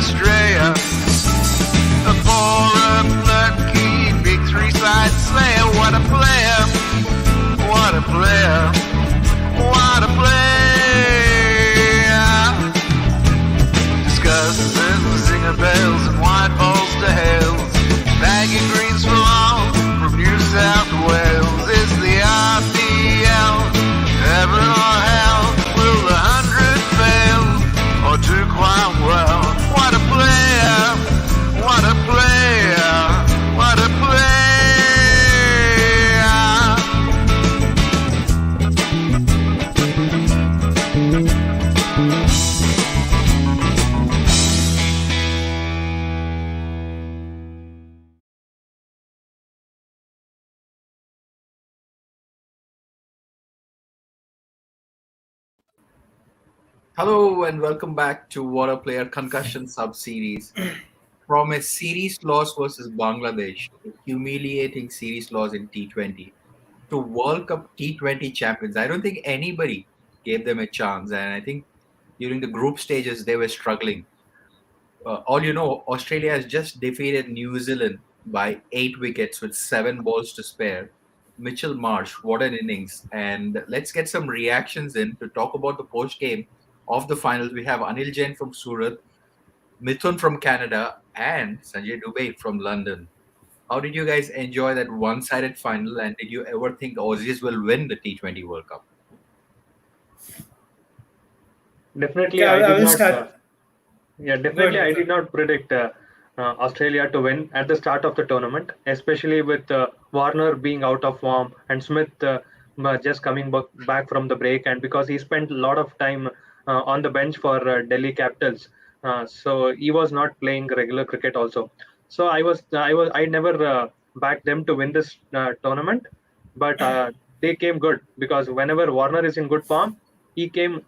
Australia. A poor lucky big three-side slayer. What a player, what a player, what a player. Discusses and zinger bells and white balls to hells. Baggy greens for long from New South Wales. Is the RPL heaven or hell? Will the 100 fail or do quite well? What a player, what a player, what a player. Hello and welcome back to Waadaplaya Concussion Sub-Series. From a series loss versus Bangladesh, a humiliating series loss in T20, to World Cup T20 champions, I don't think anybody gave them a chance. And I think during the group stages, they were struggling. All you know, Australia has just defeated New Zealand by 8 wickets with 7 balls to spare. Mitchell Marsh, what an innings. And let's get some reactions in to talk about the post game of the finals. We have Anil Jain from Surat, Mithun from Canada, and Sanjay Dubey from London. How did you guys enjoy that one-sided final, and did you ever think Aussies will win the T20 World Cup? Definitely, Yeah, I I did will not. start. Definitely, I Good. did not predict Australia to win at the start of the tournament, especially with Warner being out of form and Smith just coming back from the break, and because he spent a lot of time on the bench for Delhi Capitals, so he was not playing regular cricket also. So I never backed them to win this tournament, but they came good because whenever Warner is in good form, he came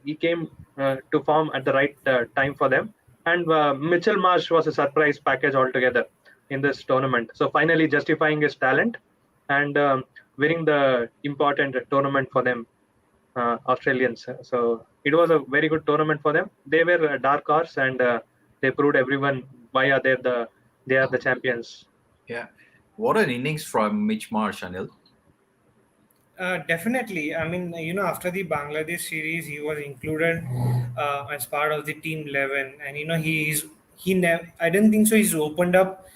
to form at the right time for them. And Mitchell Marsh was a surprise package altogether in this tournament. So finally justifying his talent and winning the important tournament for them, Australians. So it was a very good tournament for them. They were a dark horse, and they proved everyone why are they are the champions. Yeah. What an innings from Mitch Marsh, Anil. Definitely. I mean, after the Bangladesh series, he was included as part of the team 11, and he never. I don't think so. He's opened up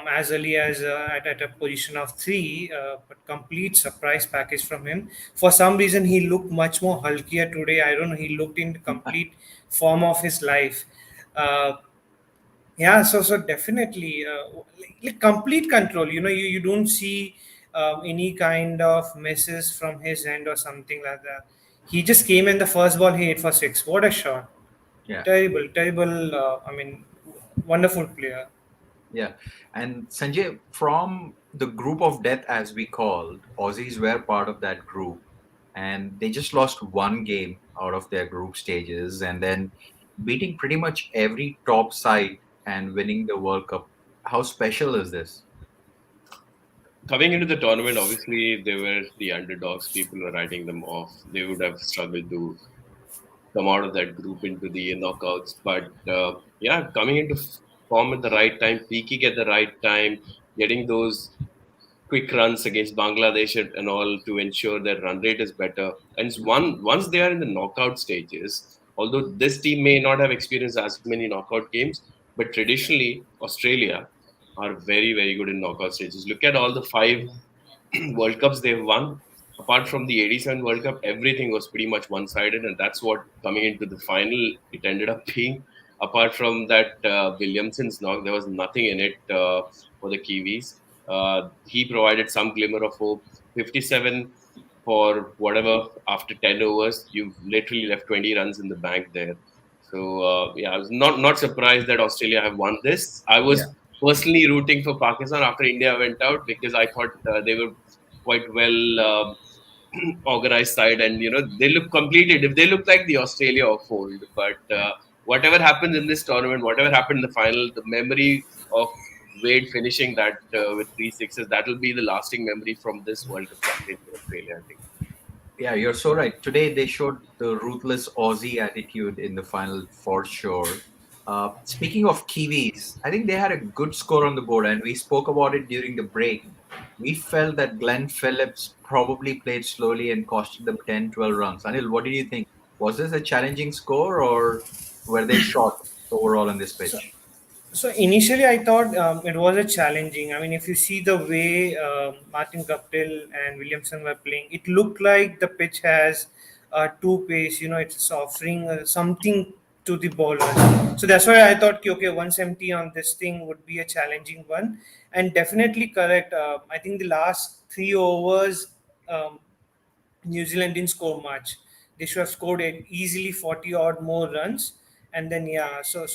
as early as at a position of 3, but complete surprise package from him. For some reason, he looked much more hulkier today. I don't know. He looked in complete form of his life. Uh, Yeah, so definitely, like complete control. You don't see any kind of misses from his end or something like that. He just came in the first ball, he hit for 6. What a shot! Yeah. Terrible, terrible. Wonderful player. Yeah. And Sanjay, from the group of death, as we called, Aussies were part of that group. And they just lost one game out of their group stages and then beating pretty much every top side and winning the World Cup. How special is this? Coming into the tournament, obviously they were the underdogs. People were writing them off. They would have struggled to come out of that group into the knockouts. But coming into form at the right time, peaking at the right time, getting those quick runs against Bangladesh and all to ensure their run rate is better. And once they are in the knockout stages, although this team may not have experienced as many knockout games, but traditionally Australia are very, very good in knockout stages. Look at all the 5 World Cups they've won. Apart from the 87 World Cup, everything was pretty much one-sided, and that's what coming into the final it ended up being. Apart from that Williamsons knock, there was nothing in it for the Kiwis. He provided some glimmer of hope. 57 for whatever after 10 overs, you've literally left 20 runs in the bank there. So I was not surprised that Australia have won this. I was personally rooting for Pakistan after India went out because I thought they were quite well organized side, and they look completed. If they look like the Australia of old, but whatever happens in this tournament, whatever happened in the final, the memory of Wade finishing that with 3 sixes, that will be the lasting memory from this World Cup campaign for Australia, I think. Yeah, you're so right. Today they showed the ruthless Aussie attitude in the final for sure. Speaking of Kiwis, I think they had a good score on the board, and we spoke about it during the break. We felt that Glenn Phillips probably played slowly and costed them 10, 12 runs. Anil, what did you think? Was this a challenging score, or were they short overall on this So, pitch? so initially, I thought it was a challenging. I mean, if you see the way Martin Guptill and Williamson were playing, it looked like the pitch has two pace. It's offering something to the bowlers. So that's why I thought, okay, 170 on this thing would be a challenging one, and definitely correct. I think the last 3 overs. New Zealand didn't score much. They should have scored easily 40 odd more runs, and then yeah, so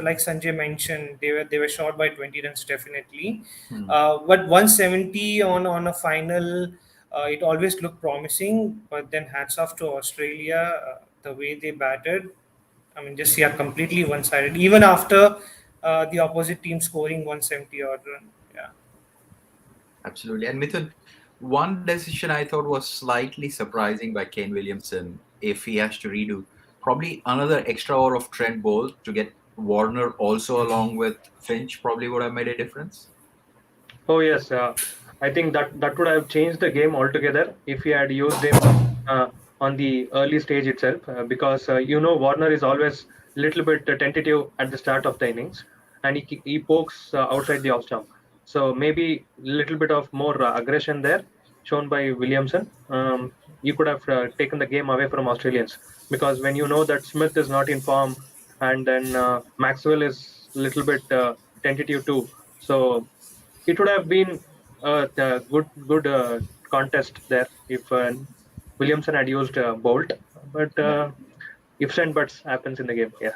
like Sanjay mentioned, they were short by 20 runs definitely. Hmm. But 170 on a final, it always looked promising. But then hats off to Australia, the way they batted. I mean, just yeah, completely one-sided. Even after the opposite team scoring 170 odd run, yeah. Absolutely. And Mithun, one decision I thought was slightly surprising by Kane Williamson if he has to redo. Probably another extra over of Trent Bolt to get Warner also along with Finch probably would have made a difference. Oh yes, I think that would have changed the game altogether if he had used him on the early stage itself. Because Warner is always a little bit tentative at the start of the innings, and he pokes outside the off stump. So maybe a little bit of more aggression there shown by Williamson. You could have taken the game away from Australians, because when you know that Smith is not in form, and then Maxwell is a little bit tentative too. So it would have been a good contest there if Williamson had used Bolt, but ifs and buts happens in the game. Yeah,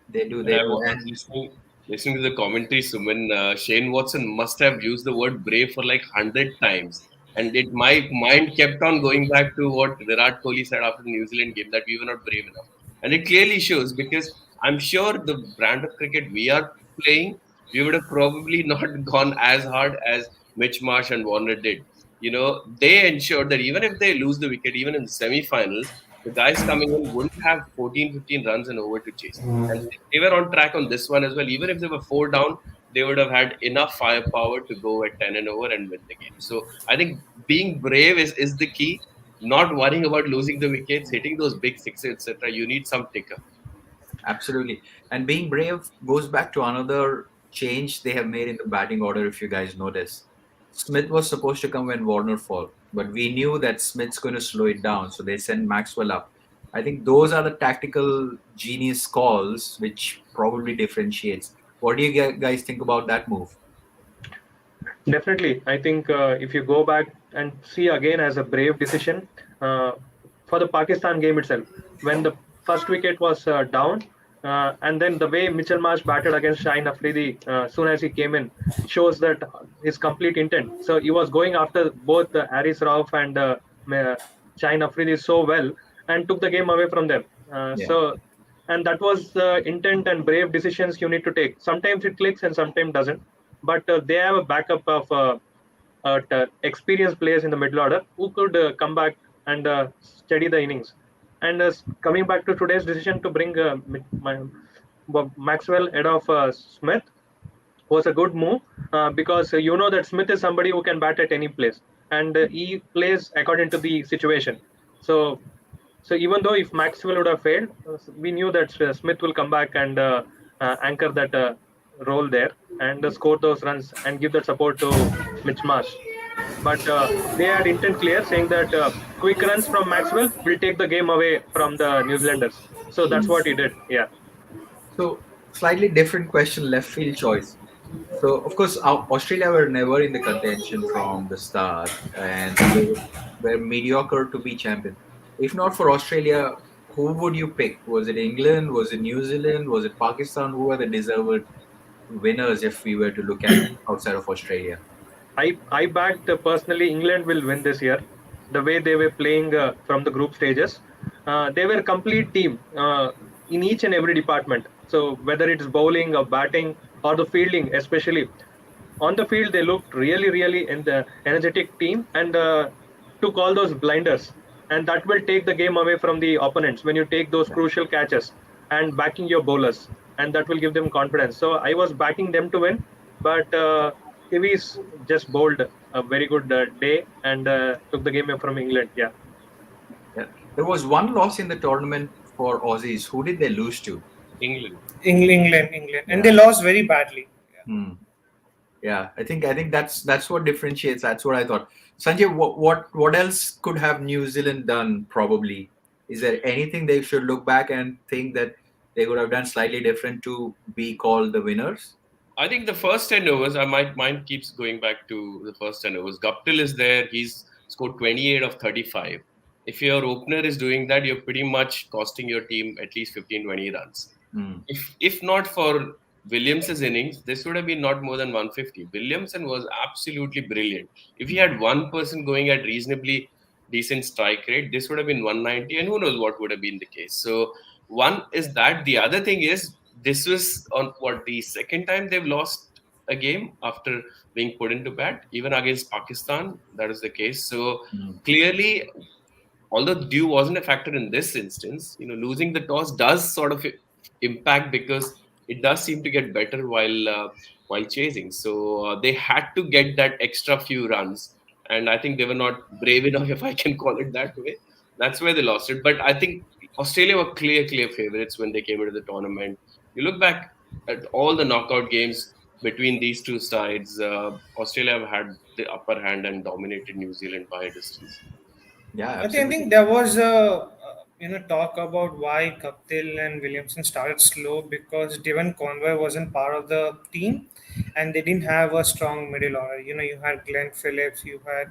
They do, When they I do. was And listening to the commentary, Suman, Shane Watson must have used the word brave for like 100 times. And my mind kept on going back to what Virat Kohli said after the New Zealand game, that we were not brave enough. And it clearly shows, because I'm sure the brand of cricket we are playing, we would have probably not gone as hard as Mitch Marsh and Warner did. They ensured that even if they lose the wicket, even in the semi-finals, the guys coming in wouldn't have 14, 15 runs and over to chase. And they were on track on this one as well. Even if they were four down, they would have had enough firepower to go at 10 and over and win the game. So I think being brave is the key. Not worrying about losing the wickets, hitting those big sixes, etc. You need some ticker. absolutely. And being brave goes back to another change they have made in the batting order, if you guys notice. Smith was supposed to come when Warner fall, but we knew that Smith's going to slow it down, so they sent Maxwell up. I think those are the tactical genius calls which probably differentiates. What do you guys think about that move? definitely. I think if you go back and see again as a brave decision uh, for the Pakistan game itself, when the first wicket was down, and then the way Mitchell Marsh batted against Shaheen Afridi soon as he came in shows that his complete intent. So he was going after both Haris Rauf and Shaheen Afridi so well, and took the game away from them. Yeah, And that was the intent and brave decisions you need to take. Sometimes it clicks and sometimes doesn't, but they have a backup of experienced players in the middle order who could come back and steady the innings. And coming back to today's decision to bring Maxwell ahead of Smith was a good move, because you know that Smith is somebody who can bat at any place, and he plays according to the situation. So, so even though if Maxwell would have failed, we knew that Smith will come back and anchor that role there and score those runs and give that support to Mitch Marsh. But they had intent clear, saying that quick runs from Maxwell will take the game away from the New Zealanders. So that's what he did. Yeah. so slightly different question, left field choice. So, of course, Australia were never in the contention from the start, and they were mediocre to be champion. If not for Australia, who would you pick? Was it England? Was it New Zealand? Was it Pakistan? Who are the deserved winners if we were to look at outside of Australia? I backed personally England will win this year. The way they were playing from the group stages, they were a complete team in each and every department. So whether it's bowling or batting or the fielding, especially on the field, they looked really in the energetic team, and took all those blinders, and that will take the game away from the opponents when you take those crucial catches. and backing your bowlers, and that will give them confidence. So I was backing them to win, but Kiwis just bowled a very good day and took the game from England. Yeah. Yeah. There was one loss in the tournament for Aussies. Who did they lose to? England. England, and they Yeah. lost very badly. Hmm. Yeah, I think that's what differentiates. That's what I thought. Sanjay, what else could have New Zealand done? Probably, is there anything they should look back and think that they would have done slightly different to be called the winners? I think the first 10 overs, I might mind keeps going back to the first 10 overs. Guptill is there. He's scored 28 of 35. If your opener is doing that, you're pretty much costing your team at least 15, 20 runs. Hmm. If not for Williams's innings, this would have been not more than 150. Williamson was absolutely brilliant. If he had one person going at reasonably decent strike rate, this would have been 190, and who knows what would have been the case. So one is that. The other thing is this was on what the second time they've lost a game after being put into bat, even against Pakistan. That is the case. So Hmm. clearly, although dew wasn't a factor in this instance, losing the toss does sort of impact because it does seem to get better while chasing. So they had to get that extra few runs, and I think they were not brave enough, if I can call it that way. That's where they lost it. But I think Australia were clear favorites when they came into the tournament. You look back at all the knockout games between these two sides, Australia have had the upper hand and dominated New Zealand by a distance. Yeah, I think absolutely. there was a talk about why Guptill and Williamson started slow because Devon Conway wasn't part of the team, and they didn't have a strong middle order. You had Glenn Phillips, you had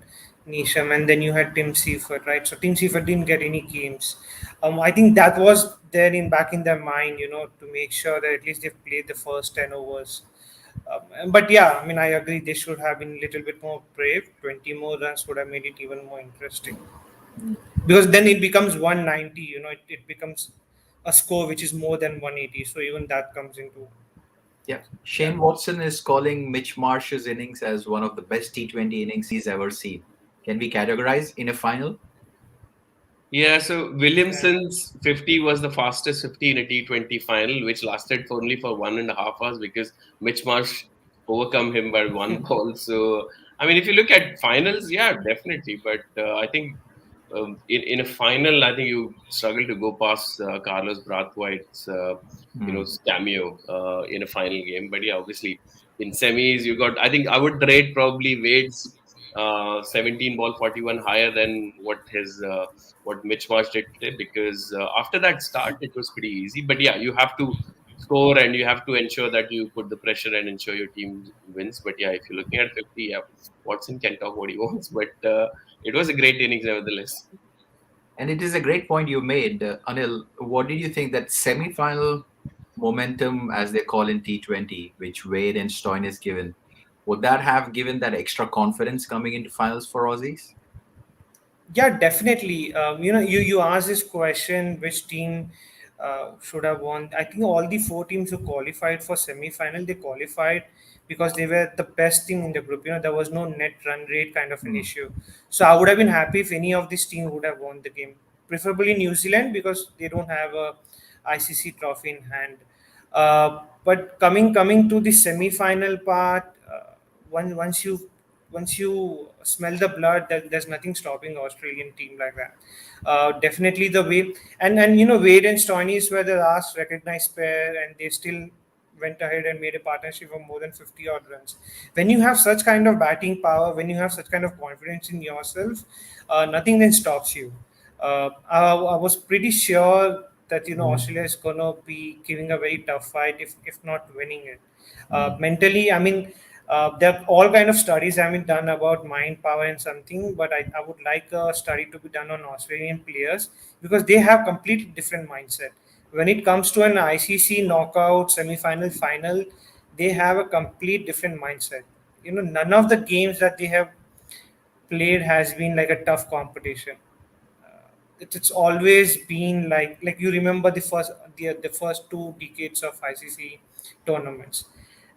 Neesham, and then you had Tim Seifert, right? So Tim Seifert didn't get any games. I think that was there in back in their mind, to make sure that at least they've played the first 10 overs. But yeah, I mean, I agree they should have been a little bit more brave. 20 more runs would have made it even more interesting Hmm. because then it becomes 190. It becomes a score which is more than 180. So even that comes into Yeah, yeah. Shane Watson is calling Mitch Marsh's innings as one of the best T20 innings he's ever seen. Can we categorize in a final? Yeah, so Yeah. Williamson's 50 was the fastest 50 in a T20 final, which lasted for only for 1.5 hours because Mitch Marsh overcome him by one ball. So, I mean, if you look at finals, yeah, definitely. But I think in a final, I think you struggle to go past Carlos Brathwaite's, Hmm. cameo in a final game. But yeah, obviously in semis, you got. I think I would rate probably Wade's 17 ball 41 higher than what Mitch Marsh did today because after that start it was pretty easy. But yeah, you have to score and you have to ensure that you put the pressure and ensure your team wins. But yeah, if you're looking at 50, yeah, Watson can talk what he wants. But it was a great innings nevertheless. And it is a great point you made, Anil. What did you think that semi-final momentum, as they call in T20, which Wade and Stoin is given, would that have given that extra confidence coming into finals for Aussies? Yeah, definitely. You asked this question, which team should have won? I think all the four teams who qualified for semi-final, they qualified because they were the best team in the group. There was no net run rate kind of an Hmm. issue. So I would have been happy if any of these teams would have won the game. Preferably New Zealand because they don't have a ICC trophy in hand. But coming to the semi-final part, once you smell the blood, there's nothing stopping Australian team like that. Definitely the way and Wade and Stoinis were the last recognized pair, and they still went ahead and made a partnership of more than 50 odd runs. When you have such kind of batting power, when you have such kind of confidence in yourself, nothing then stops you. I was pretty sure that Australia is gonna be giving a very tough fight if not winning it. Hmm. Mentally, I mean, there are all kind of studies have been done about mind power and something, but I would like a study to be done on Australian players because they have completely different mindset. When it comes to an ICC knockout, semi-final, final, they have a complete different mindset. None of the games that they have played has been like a tough competition. It's always been like you remember the first 2 decades of ICC tournaments.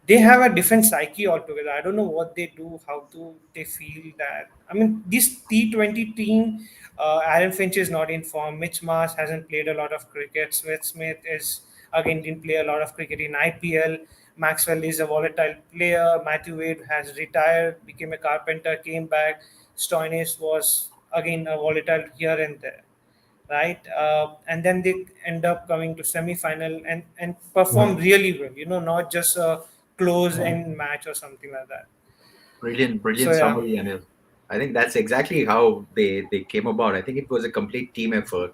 They have a different psyche altogether. I don't know what they do, how do they feel that. I mean, this T20 team, Aaron Finch is not in form. Mitch Marsh hasn't played a lot of cricket. Smith is again didn't play a lot of cricket in IPL. Maxwell is a volatile player. Matthew Wade has retired, became a carpenter, came back. Stoinis was again a volatile here and there, right? And then they end up coming to semi-final and perform really well. Not just a close end match or something like that. Brilliant, So brilliant yeah, summary, Anil. I think that's exactly how they came about. I think it was a complete team effort.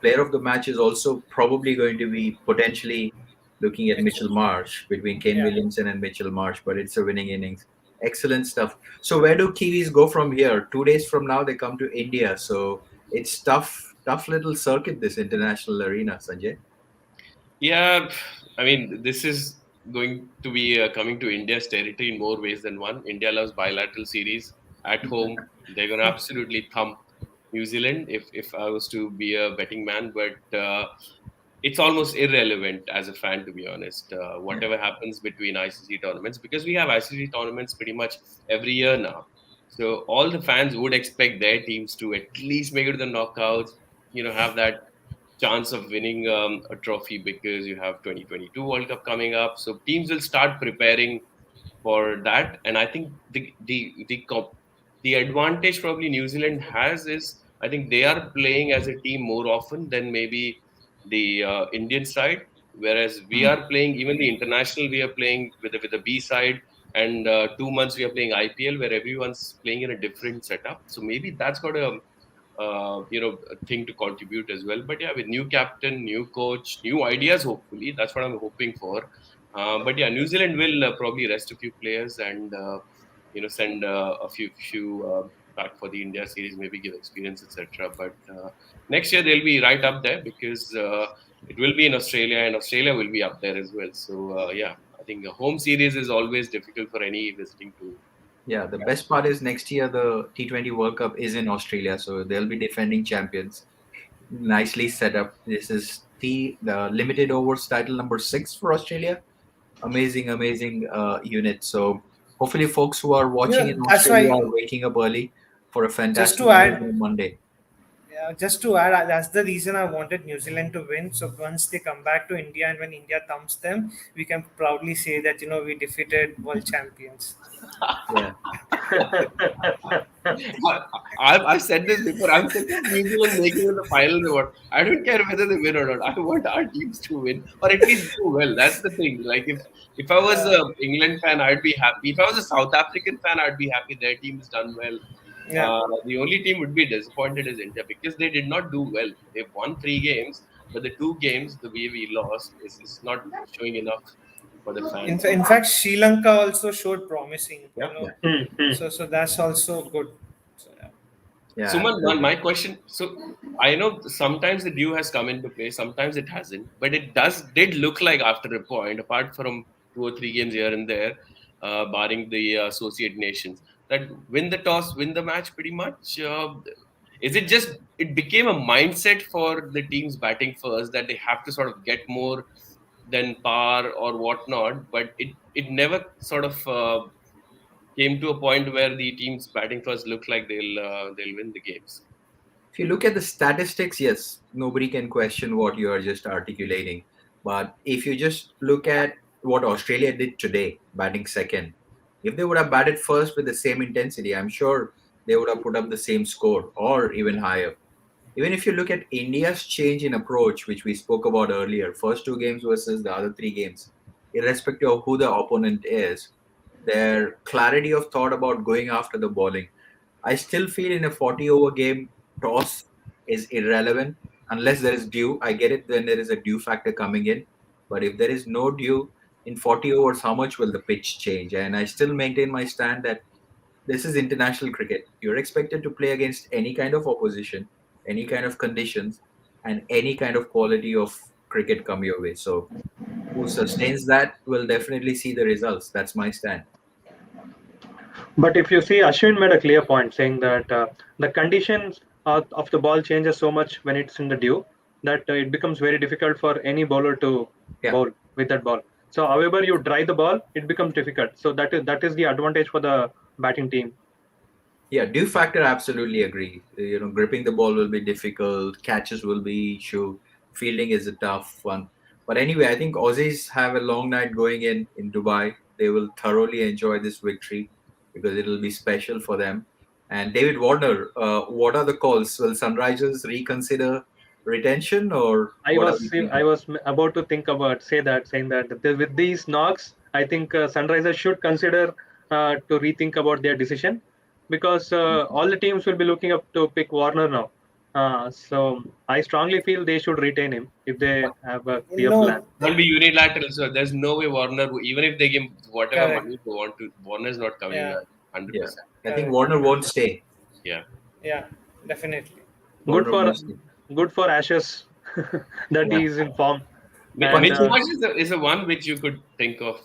Player of the match is also probably going to be potentially looking at Mitchell Marsh, between Kane yeah. Williamson and Mitchell Marsh, but it's a winning innings. Excellent stuff. So where do Kiwis go from here? 2 days from now they come to India. So it's tough little circuit, this international arena, Sanjay. Yeah, I mean, this is going to be coming to India's territory in more ways than one. India loves bilateral series at home. They're going to absolutely thump New Zealand if I was to be a betting man, but it's almost irrelevant as a fan, to be honest. Whatever happens between ICC tournaments, because we have ICC tournaments pretty much every year now. So all the fans would expect their teams to at least make it to the knockouts, have that chance of winning a trophy because you have 2022 World Cup coming up. So teams will start preparing for that, and I think the advantage probably New Zealand has is I think they are playing as a team more often than maybe the Indian side, whereas we Hmm. are playing even the international we are playing with the B side, and 2 months we are playing IPL where everyone's playing in a different setup. So maybe that's got a thing to contribute as well. But yeah, with new captain, new coach, new ideas, hopefully that's what I'm hoping for. But yeah, New Zealand will probably rest a few players and send a few back for the India series, maybe give experience, etc. But next year they'll be right up there because it will be in Australia, and Australia will be up there as well. So yeah, I think a home series is always difficult for any visiting to. Yeah, the best part is next year the T20 World Cup is in Australia, so they'll be defending champions. Nicely set up. This is the limited overs title number 6 for Australia. Amazing, amazing unit. So hopefully, folks who are watching in That's Australia why. are waking up early for a Just fantastic to news add, on Monday. that's the reason I wanted New Zealand to win. So once they come back to India and when India thumps them, we can proudly say that we defeated world champions. Yeah, I've said this before. I'm sick of New Zealand making it the final reward. I don't care whether they win or not. I want our teams to win or at least do well. That's the thing. Like if I was a England fan, I'd be happy. If I was a South African fan, I'd be happy their team has done well. Yeah. The only team would be disappointed is India because they did not do well. They've won 3 games, but the 2 games the way we lost is not showing enough for the fans. In fact, Sri Lanka also showed promising. Yeah. yeah, So that's also good. So, yeah. yeah. Suman, Absolutely. my question. So I know sometimes the due has come into play, sometimes it hasn't, but it did look like after a point, apart from 2 or 3 games here and there, barring the associate nations, that win the toss, win the match, pretty much. Is it just it became a mindset for the teams batting first that they have to sort of get more than par or whatnot, but it never sort of came to a point where the teams batting first look like they'll win the games. If you look at the statistics, yes, nobody can question what you are just articulating. But if you just look at what Australia did today, batting second, if they would have batted first with the same intensity, I'm sure they would have put up the same score or even higher. Even if you look at India's change in approach, which we spoke about earlier, first 2 games versus the other 3 games, irrespective of who the opponent is, their clarity of thought about going after the bowling. I still feel in a 40 over game, toss is irrelevant unless there is due. I get it when there is a due factor coming in. But if there is no due in 40 overs, how much will the pitch change? And I still maintain my stand that this is international cricket. You're expected to play against any kind of opposition, any kind of conditions, and any kind of quality of cricket come your way. So who sustains that will definitely see the results. That's my stand. But if you see, Ashwin made a clear point saying that the conditions of the ball changes so much when it's in the dew that it becomes very difficult for any bowler to Yeah. bowl with that ball. So, however you dry the ball, it becomes difficult. So that is the advantage for the batting team. Yeah, due factor, absolutely agree. Gripping the ball will be difficult, catches will be issue, fielding is a tough one. But anyway, I think Aussies have a long night going in Dubai. They will thoroughly enjoy this victory because it'll be special for them. And David Warner, what are the calls? Will Sunrisers reconsider retention, or I what are was we thinking? I was about to think about saying that with these knocks, I think Sunrisers should consider to rethink about their decision, because all the teams will be looking up to pick Warner now. So I strongly feel they should retain him if they have a clear plan. No, Won't be unilateral. So there's no way Warner, even if they give whatever correct. money they want to, Warner's not coming Yeah, back. Yeah, 100%. I think correct. Warner won't stay. Yeah. Yeah, definitely. Good Warner for won't stay. good for Ashes that Yeah, he is in form. Mitch And Marsh is a one which you could think of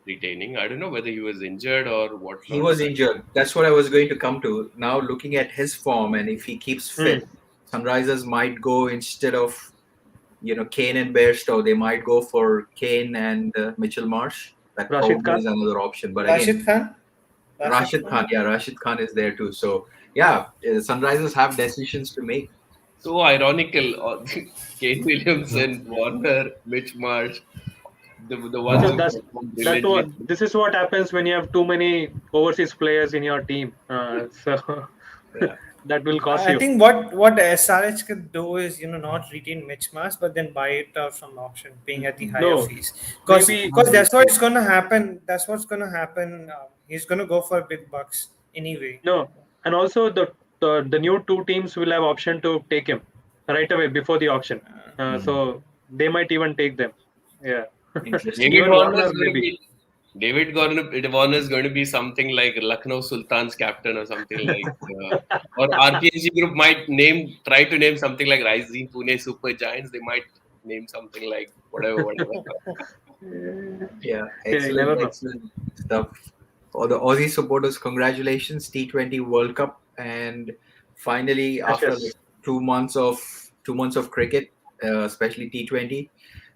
retaining. I don't know whether he was injured or he whatnot. was injured. That's what I was going to come to. Now, looking at his form, and if he keeps hmm, fit, Sunrisers might go instead of Kane and Bairstow. They might go for Kane and Mitchell Marsh. That Rashid probably Khan. is another option. But again, Rashid Khan. Rashid Khan, yeah, Rashid Khan is there too. So yeah, Sunrisers have decisions to make. So ironical. Kane Williamson, Warner, Mitch Marsh, the ones So who perform that brilliantly. what this is what happens when you have too many overseas players in your team. So Yeah. that will cost I you. think what SRH could do is not retain Mitch Marsh, but then buy it out from auction, paying at the higher No, fees. Because maybe that's what it's gonna happen. That's what's gonna happen. He's gonna go for big bucks anyway. no. And also the new two teams will have option to take him right away before the auction. So they might even take them. Yeah. Interesting. David Even Warner is Warner going to maybe. be Warner is going to be something like Lucknow Sultans captain or something like, or RPSG group might try to name something like Rising Pune Super Giants. They might name something like whatever. Yeah, Yeah, you never excellent, know. excellent stuff. For the Aussie supporters, congratulations, T20 World Cup, and finally, after Ashes. like 2 months of cricket, especially T20,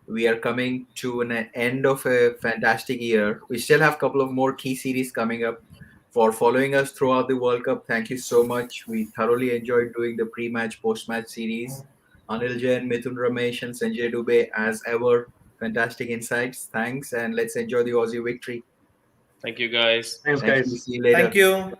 we are coming to an end of a fantastic year. We still have a couple of more key series coming up. For following us throughout the World Cup, thank you so much. We thoroughly enjoyed doing the pre-match, post-match series. Anil Jain, Mithun Ramesh, and Sanjay Dubey, as ever, fantastic insights. Thanks, and let's enjoy the Aussie victory. Thank you guys. Thanks, Thank you. guys. See you later. Thank you.